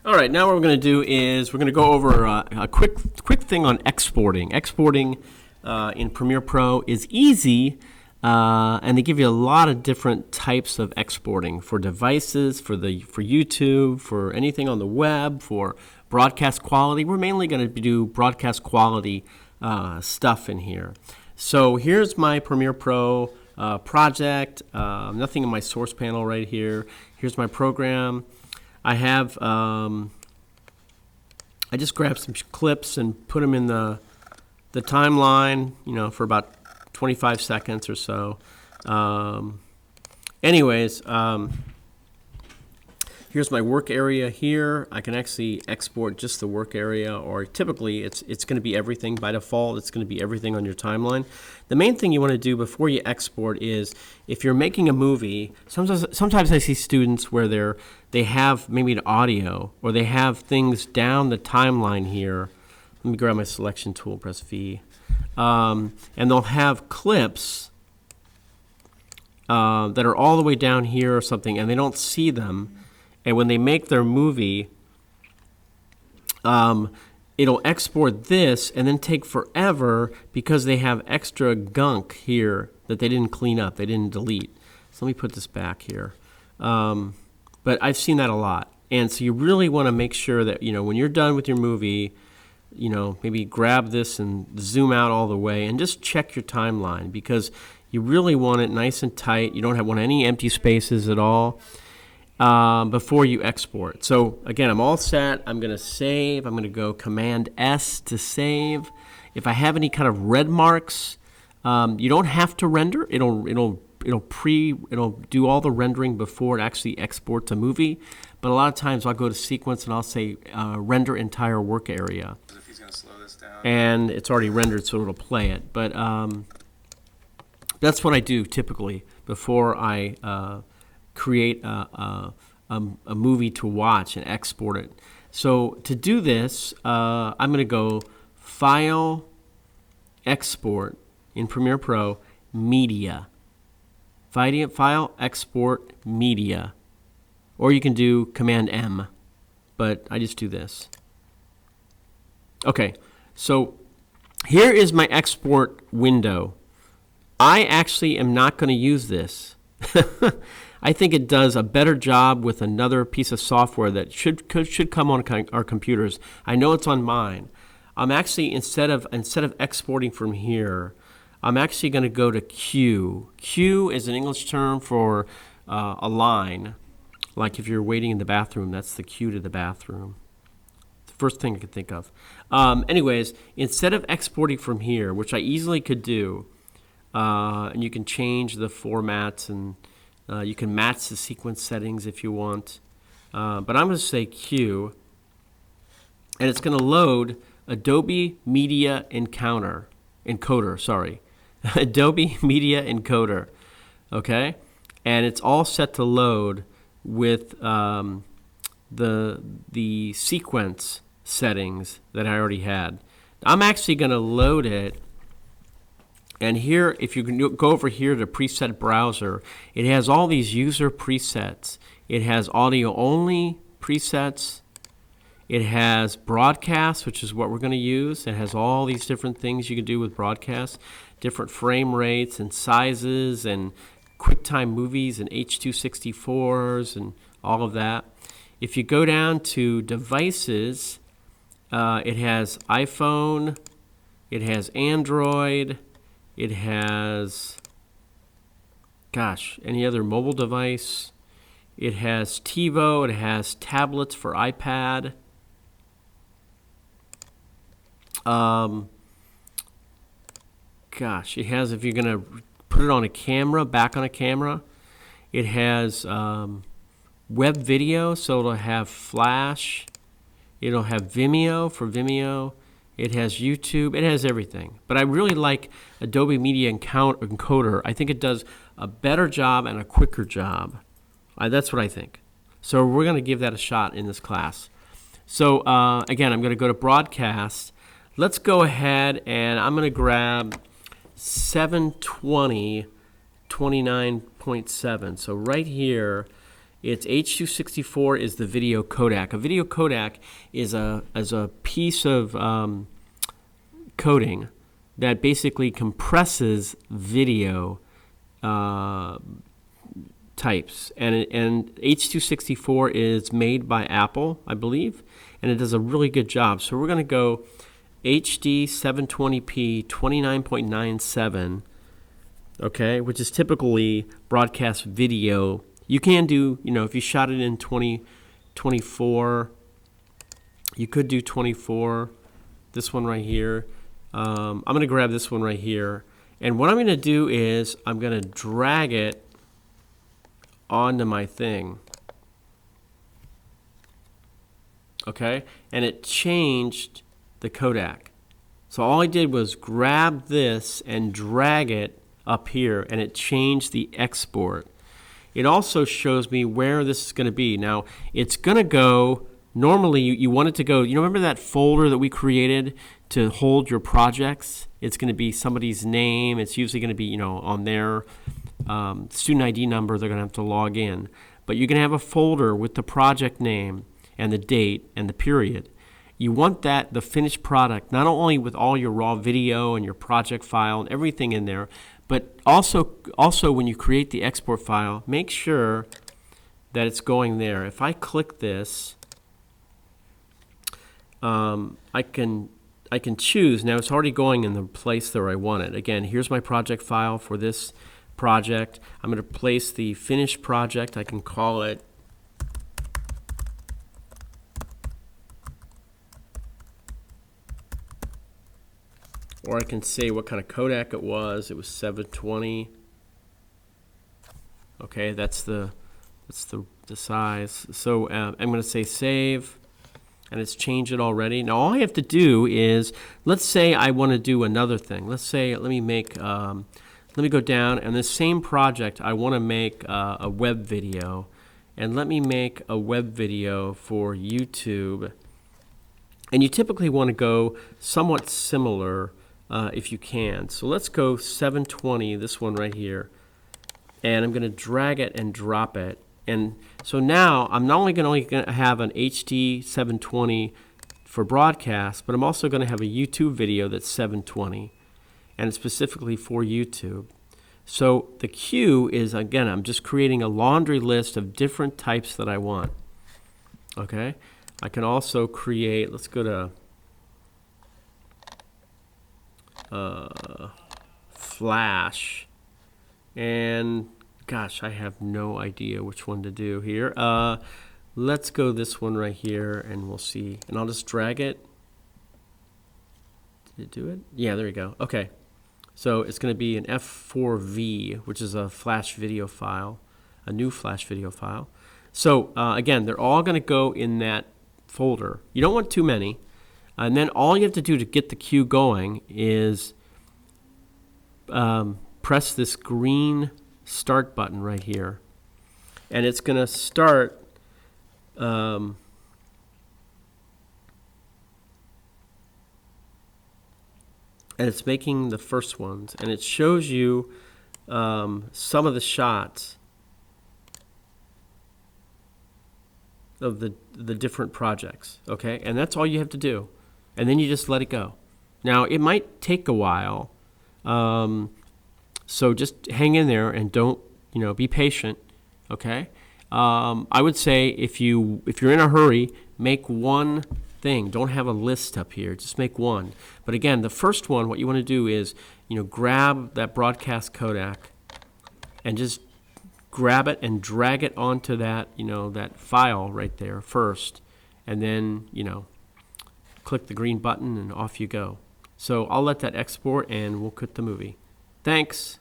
All right, now what we're going to do is we're going to go over a quick thing on exporting. Exporting in Premiere Pro is easy, and they give you a lot of different types of exporting for devices, for YouTube, for anything on the web, for broadcast quality. We're mainly going to do broadcast quality stuff in here. So here's my Premiere Pro project. Nothing in my source panel right here. Here's my program. I have, I just grabbed some clips and put them in the timeline, for about 25 seconds or so. Here's my work area here. I can actually export just the work area, or typically it's going to be everything. By default, it's going to be everything on your timeline. The main thing you want to do before you export is, if you're making a movie, sometimes I see students where they have maybe an audio, or they have things down the timeline here. Let me grab my selection tool, press V. And they'll have clips that are all the way down here or something, and they don't see them. And when they make their movie, it'll export this and then take forever because they have extra gunk here that they didn't clean up, they didn't delete. So let me put this back here. But I've seen that a lot. And so you really want to make sure that, when you're done with your movie, maybe grab this and zoom out all the way and just check your timeline, because you really want it nice and tight. You don't want any empty spaces at all. Before you export. So again, I'm all set. I'm going to save. I'm going to go Command S to save. If I have any kind of red marks, you don't have to render. It'll do all the rendering before it actually exports a movie. But a lot of times I'll go to sequence and I'll say render entire work area. If he's going to slow this down. And it's already rendered, so it'll play it. But that's what I do typically before I create a movie to watch and export it. So to do this, I'm going to go File, Export in Premiere Pro, Media. File, Export, Media. Or you can do Command M, but I just do this. Okay, so here is my export window. I actually am not going to use this. I think it does a better job with another piece of software that should come on our computers. I know it's on mine. I'm actually, instead of exporting from here, I'm actually going to go to queue. Queue is an English term for a line. Like if you're waiting in the bathroom, that's the queue to the bathroom. The first thing I could think of. Anyways, instead of exporting from here, which I easily could do, and you can change the formats, and you can match the sequence settings if you want. But I'm going to say Q, and it's going to load Adobe Media Encoder. Adobe Media Encoder. Okay? And it's all set to load with the sequence settings that I already had. I'm actually going to load it. And here, if you can go over here to Preset Browser, it has all these user presets. It has audio-only presets. It has broadcast, which is what we're going to use. It has all these different things you can do with broadcast, different frame rates and sizes and QuickTime movies and H.264s and all of that. If you go down to devices, it has iPhone, it has Android, it has, any other mobile device. It has TiVo. It has tablets for iPad. It has, if you're going to put it on a camera, back on a camera. It has web video, so it'll have Flash. It'll have Vimeo for Vimeo. It has YouTube. It has everything. But I really like Adobe Media Encoder. I think it does a better job and a quicker job. That's what I think. So we're going to give that a shot in this class. So again, I'm going to go to Broadcast. Let's go ahead and I'm going to grab 720 29.7. So right here It's H.264 is the video codec. A video codec is a piece of coding that basically compresses video types, and H.264 is made by Apple, I believe, and it does a really good job. So we're going to go HD 720p 29.97, okay, which is typically broadcast video. You can do, if you shot it in 2024, you could do 24. This one right here. I'm going to grab this one right here. And what I'm going to do is I'm going to drag it onto my thing. Okay? And it changed the codec. So all I did was grab this and drag it up here, and it changed the export. It also shows me where this is going to be. Now, it's going to go, normally you want it to go, remember that folder that we created to hold your projects? It's going to be somebody's name. It's usually going to be, on their student ID number. They're going to have to log in. But you can have a folder with the project name and the date and the period. You want the finished product, not only with all your raw video and your project file and everything in there, but also when you create the export file, make sure that it's going there. If I click this, I can choose. Now it's already going in the place that I want it. Again, here's my project file for this project. I'm going to place the finished project. I can call it or I can say what kind of codec it was. It was 720. Okay, that's the size. So I'm going to say save, and it's changed it already. Now all I have to do is, let's say I want to do another thing. Let's say let me go down, and this same project I want to make a web video, and let me make a web video for YouTube. And you typically want to go somewhat similar. If you can. So let's go 720, this one right here. And I'm going to drag it and drop it. And so now I'm not only going to have an HD 720 for broadcast, but I'm also going to have a YouTube video that's 720. And it's specifically for YouTube. So the queue is, again, I'm just creating a laundry list of different types that I want. Okay? I can also create, let's go to Flash, and gosh, I have no idea which one to do here. Let's go this one right here, and we'll see. And I'll just drag it. Did it do it? Yeah, there you go. Okay, so it's going to be an F4V, which is a Flash video file, a new Flash video file. So again, they're all going to go in that folder. You don't want too many. And then all you have to do to get the queue going is press this green start button right here. And it's going to start and it's making the first ones. And it shows you some of the shots of the different projects. Okay? And that's all you have to do. And then you just let it go. Now, it might take a while, so just hang in there and don't, be patient, okay? I would say if you're in a hurry, make one thing. Don't have a list up here. Just make one. But again, the first one, what you want to do is, grab that broadcast codec and just grab it and drag it onto that, that file right there first, and then, click the green button and off you go. So I'll let that export and we'll cut the movie. Thanks.